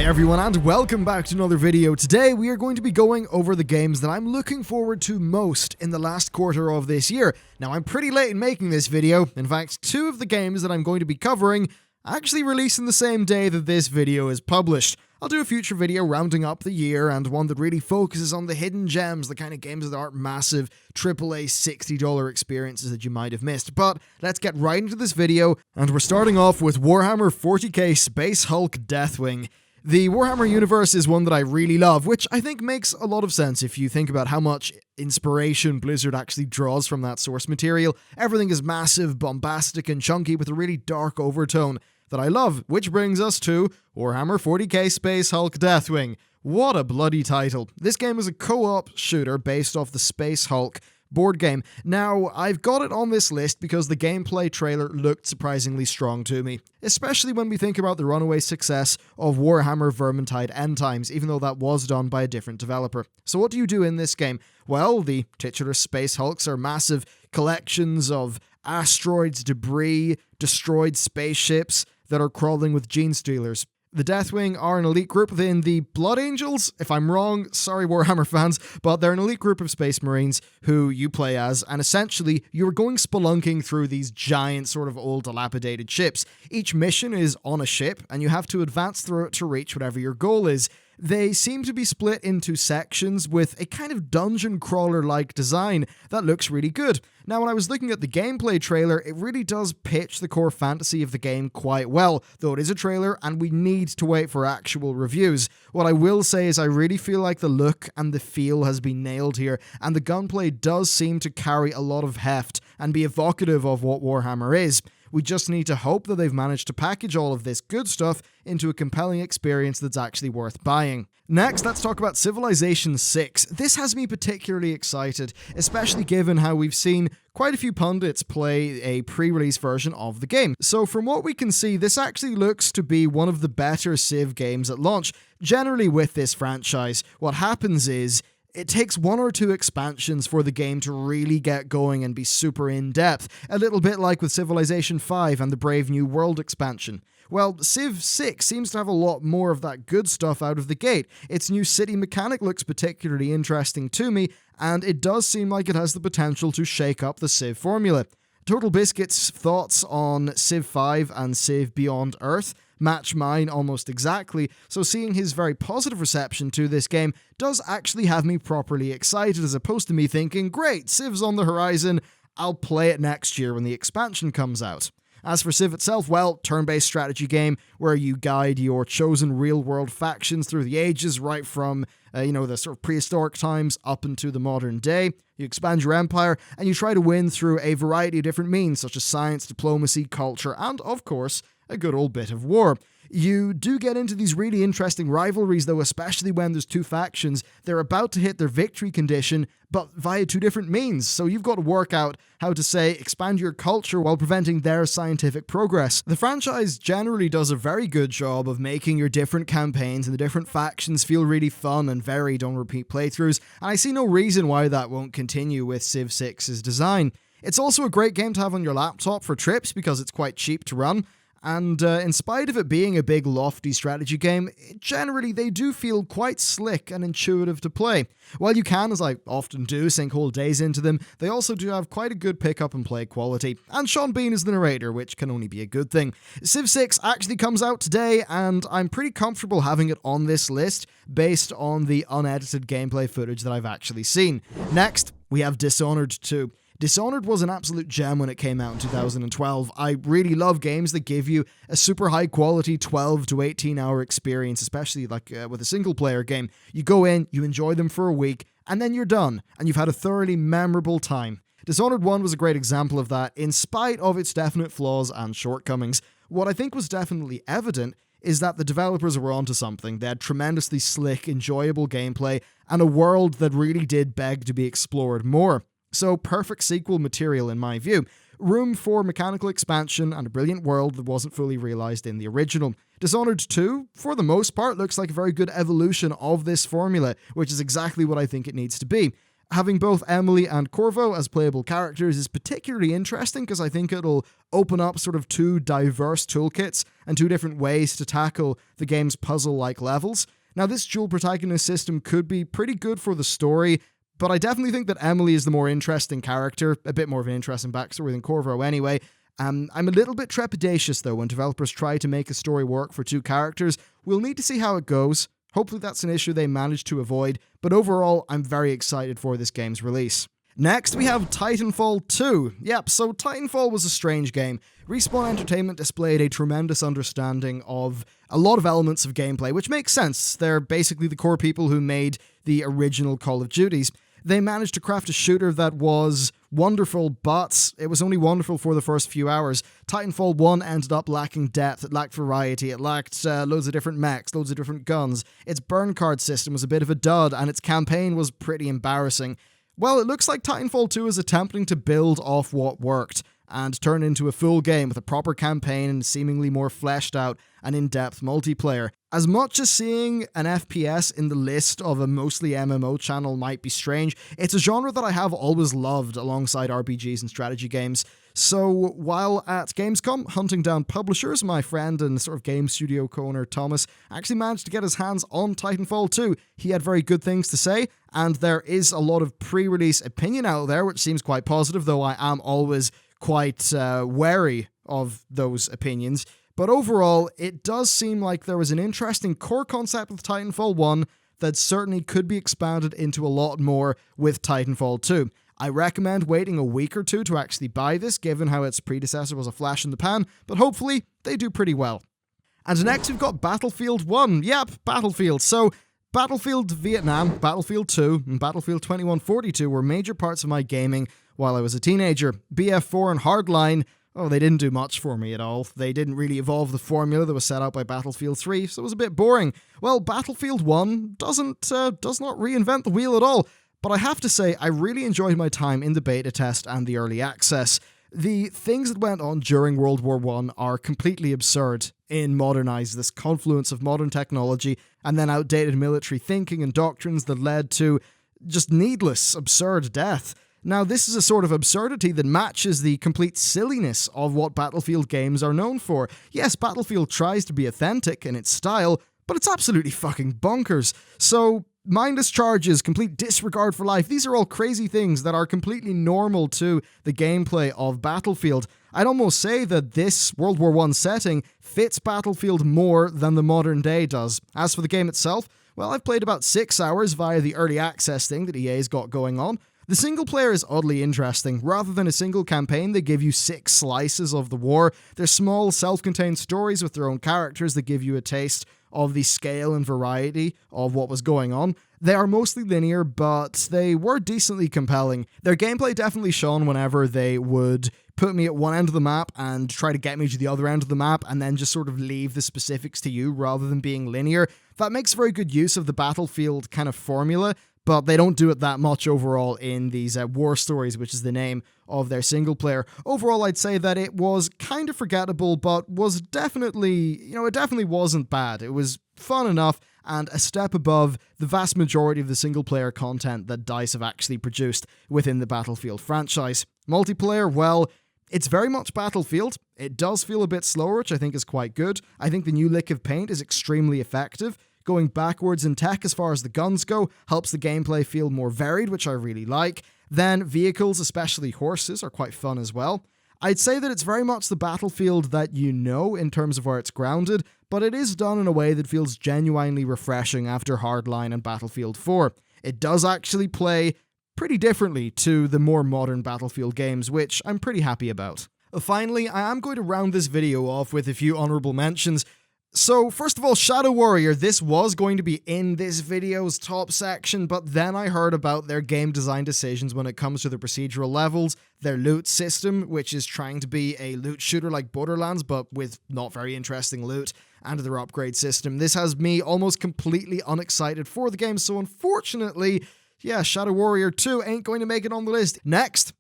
Hey everyone, and welcome back to another video. Today we are going to be going over the games that I'm looking forward to most in the last quarter of this year. Now I'm pretty late in making this video. In fact, two of the games that I'm going to be covering actually release in the same day that this video is published. I'll do a future video rounding up the year, and one that really focuses on the hidden gems, the kind of games that aren't massive AAA $60 experiences that you might have missed. But let's get right into this video, and we're starting off with Warhammer 40k Space Hulk Deathwing. The Warhammer universe is one that I really love, which I think makes a lot of sense if you think about how much inspiration Blizzard actually draws from that source material. Everything is massive, bombastic, and chunky with a really dark overtone that I love, which brings us to Warhammer 40k Space Hulk Deathwing. What a bloody title. This game is a co-op shooter based off the Space Hulk board game. Now, I've got it on this list because the gameplay trailer looked surprisingly strong to me, especially when we think about the runaway success of Warhammer Vermintide End Times, even though that was done by a different developer. So what do you do in this game? Well, the titular Space Hulks are massive collections of asteroids, debris, destroyed spaceships that are crawling with gene stealers. The Deathwing are an elite group within the Blood Angels. If I'm wrong, sorry Warhammer fans, but they're an elite group of Space Marines who you play as, and essentially you're going spelunking through these giant sort of old dilapidated ships. Each mission is on a ship, and you have to advance through it to reach whatever your goal is. They seem to be split into sections with a kind of dungeon crawler-like design that looks really good. Now, when I was looking at the gameplay trailer, it really does pitch the core fantasy of the game quite well, though it is a trailer and we need to wait for actual reviews. What I will say is I really feel like the look and the feel has been nailed here, and the gunplay does seem to carry a lot of heft and be evocative of what Warhammer is. We just need to hope that they've managed to package all of this good stuff into a compelling experience that's actually worth buying. Next, let's talk about Civilization VI. This has me particularly excited, especially given how we've seen quite a few pundits play a pre-release version of the game. So from what we can see, this actually looks to be one of the better Civ games at launch. Generally with this franchise, what happens is it takes one or two expansions for the game to really get going and be super in-depth, a little bit like with Civilization V and the Brave New World expansion. Well, Civ 6 seems to have a lot more of that good stuff out of the gate. Its new city mechanic looks particularly interesting to me, and it does seem like it has the potential to shake up the Civ formula. Total Biscuit's thoughts on Civ 5 and Civ Beyond Earth match mine almost exactly, so seeing his very positive reception to this game does actually have me properly excited, as opposed to me thinking, great, Civ's on the horizon, I'll play it next year when the expansion comes out. As for Civ itself, well, turn-based strategy game where you guide your chosen real-world factions through the ages, right from, the sort of prehistoric times up into the modern day. You expand your empire, and you try to win through a variety of different means, such as science, diplomacy, culture, and, of course, a good old bit of war. You do get into these really interesting rivalries, though, especially when there's two factions. They're about to hit their victory condition, but via two different means. So you've got to work out how to, say, expand your culture while preventing their scientific progress. The franchise generally does a very good job of making your different campaigns and the different factions feel really fun and varied on repeat playthroughs, and I see no reason why that won't continue with Civ 6's design. It's also a great game to have on your laptop for trips because it's quite cheap to run. And in spite of it being a big, lofty strategy game, generally they do feel quite slick and intuitive to play. While you can, as I often do, sink whole days into them, they also do have quite a good pick-up and play quality. And Sean Bean is the narrator, which can only be a good thing. Civ 6 actually comes out today, and I'm pretty comfortable having it on this list based on the unedited gameplay footage that I've actually seen. Next, we have Dishonored 2. Dishonored was an absolute gem when it came out in 2012. I really love games that give you a super high quality 12 to 18 hour experience, especially with a single player game. You go in, you enjoy them for a week, and then you're done, and you've had a thoroughly memorable time. Dishonored 1 was a great example of that, in spite of its definite flaws and shortcomings. What I think was definitely evident is that the developers were onto something. They had tremendously slick, enjoyable gameplay, and a world that really did beg to be explored more. So perfect sequel material in my view. Room for mechanical expansion and a brilliant world that wasn't fully realized in the original. Dishonored 2, for the most part, looks like a very good evolution of this formula, which is exactly what I think it needs to be. Having both Emily and Corvo as playable characters is particularly interesting because I think it'll open up sort of two diverse toolkits and two different ways to tackle the game's puzzle-like levels. Now, this dual protagonist system could be pretty good for the story, but I definitely think that Emily is the more interesting character, a bit more of an interesting backstory than Corvo anyway. I'm a little bit trepidatious though when developers try to make a story work for two characters. We'll need to see how it goes. Hopefully that's an issue they manage to avoid, but overall, I'm very excited for this game's release. Next, we have Titanfall 2. Yep, so Titanfall was a strange game. Respawn Entertainment displayed a tremendous understanding of a lot of elements of gameplay, which makes sense. They're basically the core people who made the original Call of Duties. They managed to craft a shooter that was wonderful, but it was only wonderful for the first few hours. Titanfall 1 ended up lacking depth, it lacked variety, it lacked loads of different mechs, loads of different guns. Its burn card system was a bit of a dud, and its campaign was pretty embarrassing. Well, it looks like Titanfall 2 is attempting to build off what worked, and turn into a full game with a proper campaign and seemingly more fleshed out and in-depth multiplayer. As much as seeing an FPS in the list of a mostly MMO channel might be strange, it's a genre that I have always loved alongside RPGs and strategy games. So while at Gamescom hunting down publishers, my friend and sort of game studio co-owner Thomas actually managed to get his hands on Titanfall 2. He had very good things to say, and there is a lot of pre-release opinion out there, which seems quite positive, though I am always quite wary of those opinions. But overall, it does seem like there was an interesting core concept with Titanfall 1 that certainly could be expanded into a lot more with Titanfall 2. I recommend waiting a week or two to actually buy this, given how its predecessor was a flash in the pan, but hopefully they do pretty well. And next we've got Battlefield 1. Yep, Battlefield. So Battlefield Vietnam, Battlefield 2, and Battlefield 2142 were major parts of my gaming while I was a teenager. BF4 and Hardline, oh, they didn't do much for me at all. They didn't really evolve the formula that was set out by Battlefield 3, so it was a bit boring. Well, Battlefield 1 does not reinvent the wheel at all, but I have to say I really enjoyed my time in the beta test and the early access. The things that went on during World War I are completely absurd in Modernize, this confluence of modern technology and then outdated military thinking and doctrines that led to just needless, absurd death. Now, this is a sort of absurdity that matches the complete silliness of what Battlefield games are known for. Yes, Battlefield tries to be authentic in its style, but it's absolutely fucking bonkers. So, mindless charges, complete disregard for life, these are all crazy things that are completely normal to the gameplay of Battlefield. I'd almost say that this World War I setting fits Battlefield more than the modern day does. As for the game itself, well, I've played about 6 hours via the early access thing that EA's got going on. The single player is oddly interesting. Rather than a single campaign, they give you 6 slices of the war. They're small, self-contained stories with their own characters that give you a taste of the scale and variety of what was going on. They are mostly linear, but they were decently compelling. Their gameplay definitely shone whenever they would put me at one end of the map and try to get me to the other end of the map and then just sort of leave the specifics to you rather than being linear. That makes very good use of the Battlefield kind of formula, but they don't do it that much overall in these war stories, which is the name of their single player. Overall, I'd say that it was kind of forgettable, but was definitely, it definitely wasn't bad. It was fun enough and a step above the vast majority of the single player content that DICE have actually produced within the Battlefield franchise. Multiplayer, well, it's very much Battlefield. It does feel a bit slower, which I think is quite good. I think the new lick of paint is extremely effective. Going backwards in tech as far as the guns go helps the gameplay feel more varied, which I really like. Then vehicles, especially horses, are quite fun as well. I'd say that it's very much the Battlefield that you know in terms of where it's grounded, but it is done in a way that feels genuinely refreshing after Hardline and Battlefield 4. It does actually play pretty differently to the more modern Battlefield games, which I'm pretty happy about. Finally, I am going to round this video off with a few honorable mentions. So, first of all, Shadow Warrior, this was going to be in this video's top section, but then I heard about their game design decisions when it comes to the procedural levels, their loot system, which is trying to be a loot shooter like Borderlands, but with not very interesting loot, and their upgrade system. This has me almost completely unexcited for the game, so unfortunately, yeah, Shadow Warrior 2 ain't going to make it on the list. Next,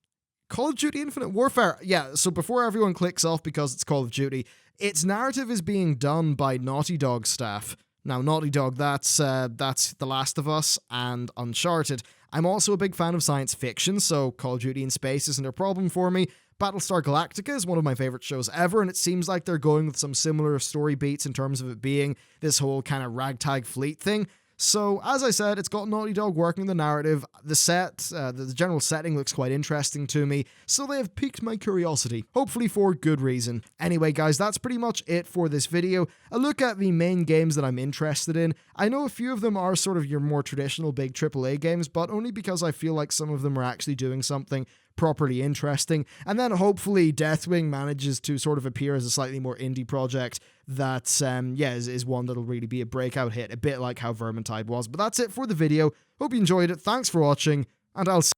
Call of Duty Infinite Warfare. Yeah, so before everyone clicks off because it's Call of Duty, its narrative is being done by Naughty Dog staff. Now, Naughty Dog, that's The Last of Us and Uncharted. I'm also a big fan of science fiction, so Call of Duty in space isn't a problem for me. Battlestar Galactica is one of my favorite shows ever, and it seems like they're going with some similar story beats in terms of it being this whole kind of ragtag fleet thing. So, as I said, it's got Naughty Dog working the narrative. The the general setting looks quite interesting to me, so they have piqued my curiosity, hopefully for good reason. Anyway, guys, that's pretty much it for this video. A look at the main games that I'm interested in. I know a few of them are sort of your more traditional big AAA games, but only because I feel like some of them are actually doing something properly interesting. And then hopefully Deathwing manages to sort of appear as a slightly more indie project that, is one that'll really be a breakout hit, a bit like how Vermintide was. But that's it for the video. Hope you enjoyed it. Thanks for watching, and I'll see